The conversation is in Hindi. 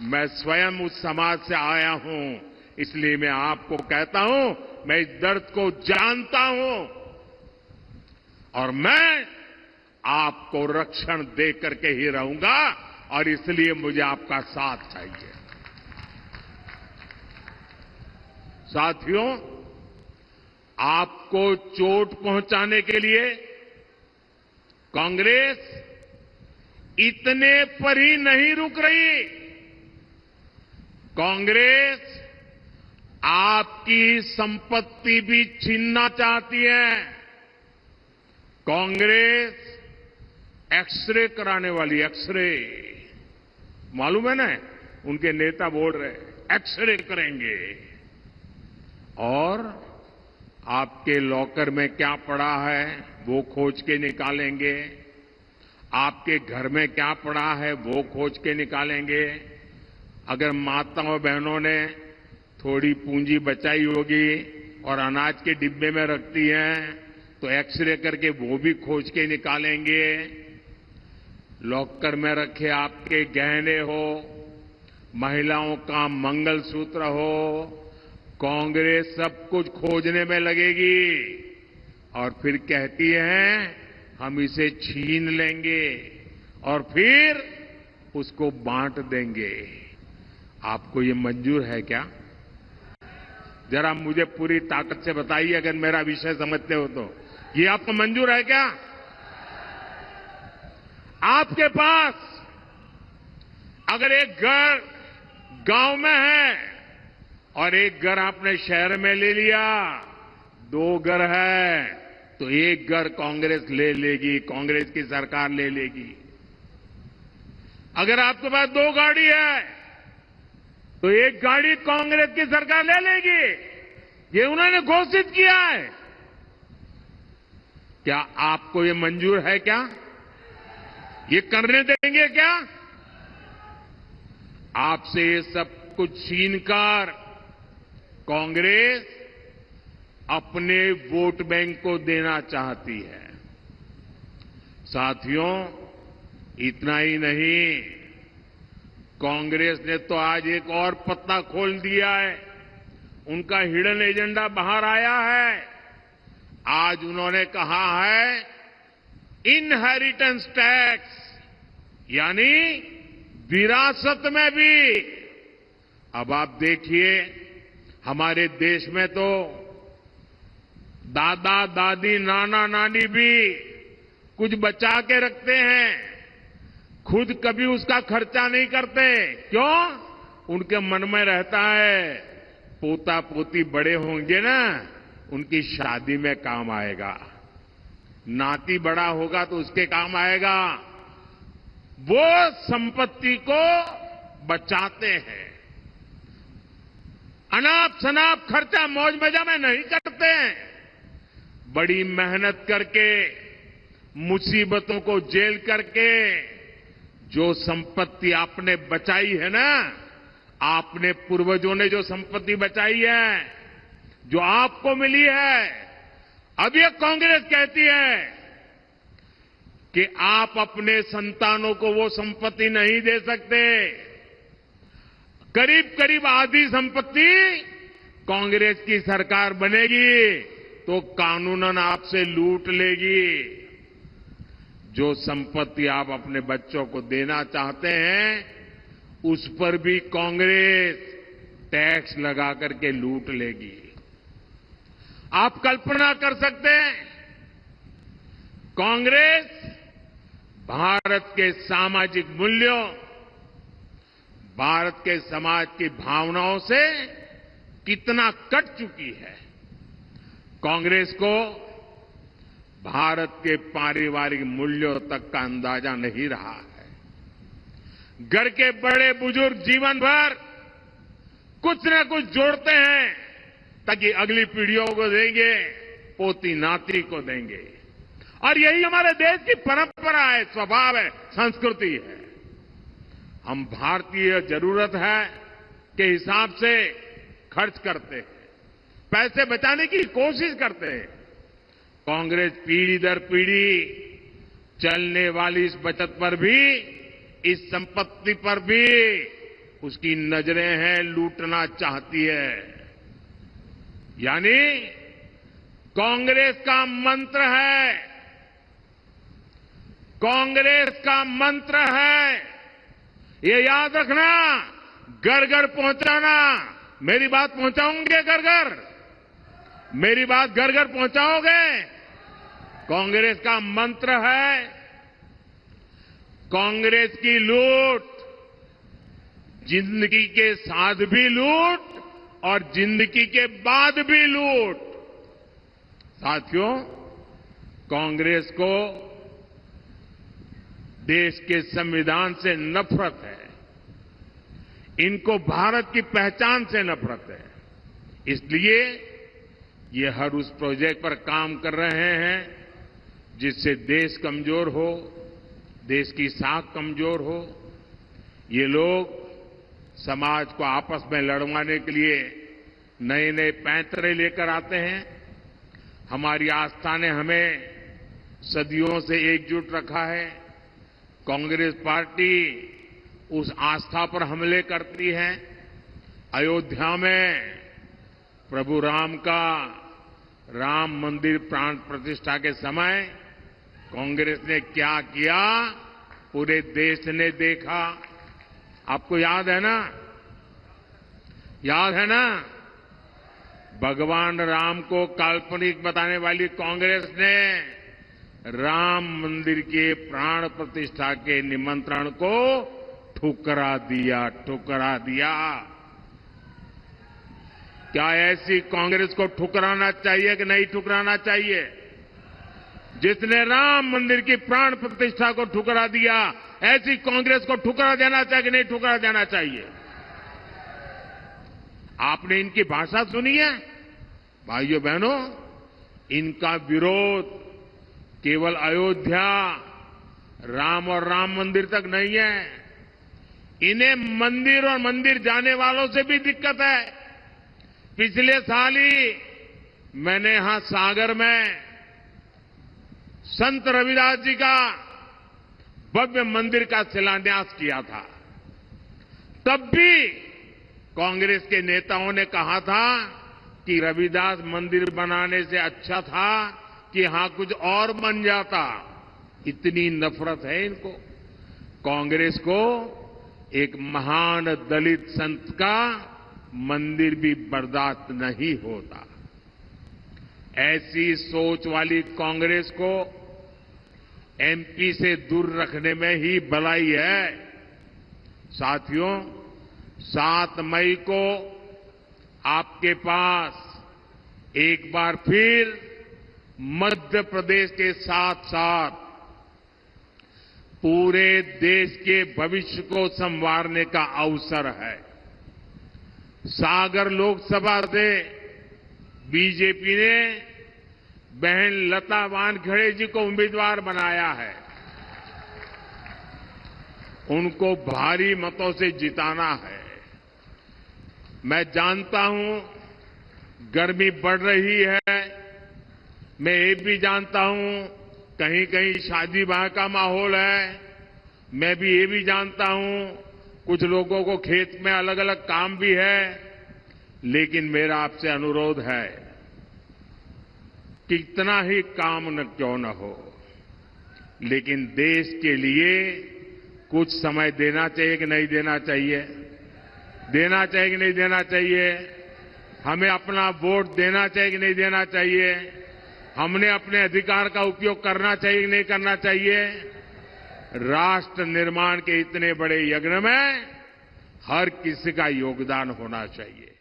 मैं स्वयं उस समाज से आया हूं, इसलिए मैं आपको कहता हूं, मैं इस दर्द को जानता हूं और मैं आपको रक्षण दे करके ही रहूंगा और इसलिए मुझे आपका साथ चाहिए। साथियों, आपको चोट पहुंचाने के लिए कांग्रेस इतने पर ही नहीं रुक रही। कांग्रेस आपकी संपत्ति भी छीनना चाहती है। कांग्रेस एक्सरे कराने वाली, एक्सरे मालूम है ना, उनके नेता बोल रहे एक्सरे करेंगे और आपके लॉकर में क्या पड़ा है वो खोज के निकालेंगे, आपके घर में क्या पड़ा है वो खोज के निकालेंगे। अगर माताओं बहनों ने थोड़ी पूंजी बचाई होगी और अनाज के डिब्बे में रखती हैं तो एक्सरे करके वो भी खोज के निकालेंगे। लॉकर में रखे आपके गहने हो, महिलाओं का मंगलसूत्र हो, कांग्रेस सब कुछ खोजने में लगेगी और फिर कहती है हम इसे छीन लेंगे और फिर उसको बांट देंगे। आपको ये मंजूर है क्या? जरा मुझे पूरी ताकत से बताइए, अगर मेरा विषय समझते हो तो ये आपको मंजूर है क्या? आपके पास अगर एक घर गांव में है और एक घर आपने शहर में ले लिया, दो घर है तो एक घर कांग्रेस ले लेगी, कांग्रेस की सरकार ले लेगी। अगर आपके पास दो गाड़ी है तो एक गाड़ी कांग्रेस की सरकार ले लेगी। ये उन्होंने घोषित किया है। क्या आपको ये मंजूर है क्या? ये करने देंगे क्या? आपसे ये सब कुछ छीनकर कांग्रेस अपने वोट बैंक को देना चाहती है। साथियों, इतना ही नहीं, कांग्रेस ने तो आज एक और पत्ता खोल दिया है। उनका हिडन एजेंडा बाहर आया है। आज उन्होंने कहा है इनहेरिटेंस टैक्स, यानी विरासत में भी। अब आप देखिए, हमारे देश में तो दादा दादी नाना नानी भी कुछ बचा के रखते हैं, खुद कभी उसका खर्चा नहीं करते। क्यों? उनके मन में रहता है पोता पोती बड़े होंगे ना, उनकी शादी में काम आएगा, नाती बड़ा होगा तो उसके काम आएगा। वो संपत्ति को बचाते हैं, अनाप शनाप खर्चा मौज मजा में नहीं करते हैं। बड़ी मेहनत करके, मुसीबतों को झेल करके जो संपत्ति आपने बचाई है ना, आपने पूर्वजों ने जो संपत्ति बचाई है, जो आपको मिली है, अब ये कांग्रेस कहती है कि आप अपने संतानों को वो संपत्ति नहीं दे सकते। करीब करीब आधी संपत्ति कांग्रेस की सरकार बनेगी तो कानूनन आपसे लूट लेगी। जो संपत्ति आप अपने बच्चों को देना चाहते हैं, उस पर भी कांग्रेस टैक्स लगा करके लूट लेगी। आप कल्पना कर सकते हैं, कांग्रेस भारत के सामाजिक मूल्यों, भारत के समाज की भावनाओं से कितना कट चुकी है। कांग्रेस को भारत के पारिवारिक मूल्यों तक का अंदाजा नहीं रहा है। घर के बड़े बुजुर्ग जीवन भर कुछ न कुछ जोड़ते हैं ताकि अगली पीढ़ियों को देंगे, पोती नाती को देंगे। और यही हमारे देश की परंपरा है, स्वभाव है, संस्कृति है। हम भारतीय जरूरत है के हिसाब से खर्च करते हैं, पैसे बचाने की कोशिश करते हैं। कांग्रेस पीढ़ी दर पीढ़ी चलने वाली इस बचत पर भी, इस संपत्ति पर भी उसकी नजरें हैं लूटना चाहती है। यानी कांग्रेस का मंत्र है, कांग्रेस का मंत्र है, ये याद रखना, घर घर पहुंचाना। मेरी बात पहुंचाओगे घर घर? मेरी बात घर घर पहुंचाओगे? कांग्रेस का मंत्र है, कांग्रेस की लूट, जिंदगी के साथ भी लूट और जिंदगी के बाद भी लूट। साथियों, कांग्रेस को देश के संविधान से नफरत है, इनको भारत की पहचान से नफरत है। इसलिए ये हर उस प्रोजेक्ट पर काम कर रहे हैं जिससे देश कमजोर हो, देश की साख कमजोर हो। ये लोग समाज को आपस में लड़वाने के लिए नए नए पैंतरे लेकर आते हैं। हमारी आस्था ने हमें सदियों से एकजुट रखा है। कांग्रेस पार्टी उस आस्था पर हमले करती है। अयोध्या में प्रभु राम का राम मंदिर प्राण प्रतिष्ठा के समय कांग्रेस ने क्या किया, पूरे देश ने देखा। आपको याद है ना? याद है ना? भगवान राम को काल्पनिक बताने वाली कांग्रेस ने राम मंदिर के प्राण प्रतिष्ठा के निमंत्रण को ठुकरा दिया, ठुकरा दिया। क्या ऐसी कांग्रेस को ठुकराना चाहिए कि नहीं ठुकराना चाहिए? जिसने राम मंदिर की प्राण प्रतिष्ठा को ठुकरा दिया, ऐसी कांग्रेस को ठुकरा देना चाहिए कि नहीं ठुकरा देना चाहिए? आपने इनकी भाषा सुनी है? भाइयों बहनों, इनका विरोध केवल अयोध्या, राम और राम मंदिर तक नहीं है। इन्हें मंदिर और मंदिर जाने वालों से भी दिक्कत है। पिछले साल ही मैंने यहां सागर में संत रविदास जी का भव्य मंदिर का शिलान्यास किया था। तब भी कांग्रेस के नेताओं ने कहा था कि रविदास मंदिर बनाने से अच्छा था कि यहां कुछ और बन जाता। इतनी नफरत है इनको। कांग्रेस को एक महान दलित संत का मंदिर भी बर्दाश्त नहीं होता। ऐसी सोच वाली कांग्रेस को एमपी से दूर रखने में ही भलाई है। साथियों, 7 मई को आपके पास एक बार फिर मध्य प्रदेश के साथ साथ पूरे देश के भविष्य को संवारने का अवसर है। सागर लोकसभा से बीजेपी ने बहन लता वानखेड़े जी को उम्मीदवार बनाया है। उनको भारी मतों से जिताना है। मैं जानता हूं गर्मी बढ़ रही है। मैं ये भी जानता हूं कहीं कहीं शादी ब्याह का माहौल है। मैं भी ये भी जानता हूं कुछ लोगों को खेत में अलग अलग काम भी है। लेकिन मेरा आपसे अनुरोध है, कितना ही काम न क्यों न हो, लेकिन देश के लिए कुछ समय देना चाहिए कि नहीं देना चाहिए? देना चाहिए कि नहीं देना चाहिए? हमें अपना वोट देना चाहिए कि नहीं देना चाहिए? हमने अपने अधिकार का उपयोग करना चाहिए कि नहीं करना चाहिए? राष्ट्र निर्माण के इतने बड़े यज्ञ में हर किसी का योगदान होना चाहिए।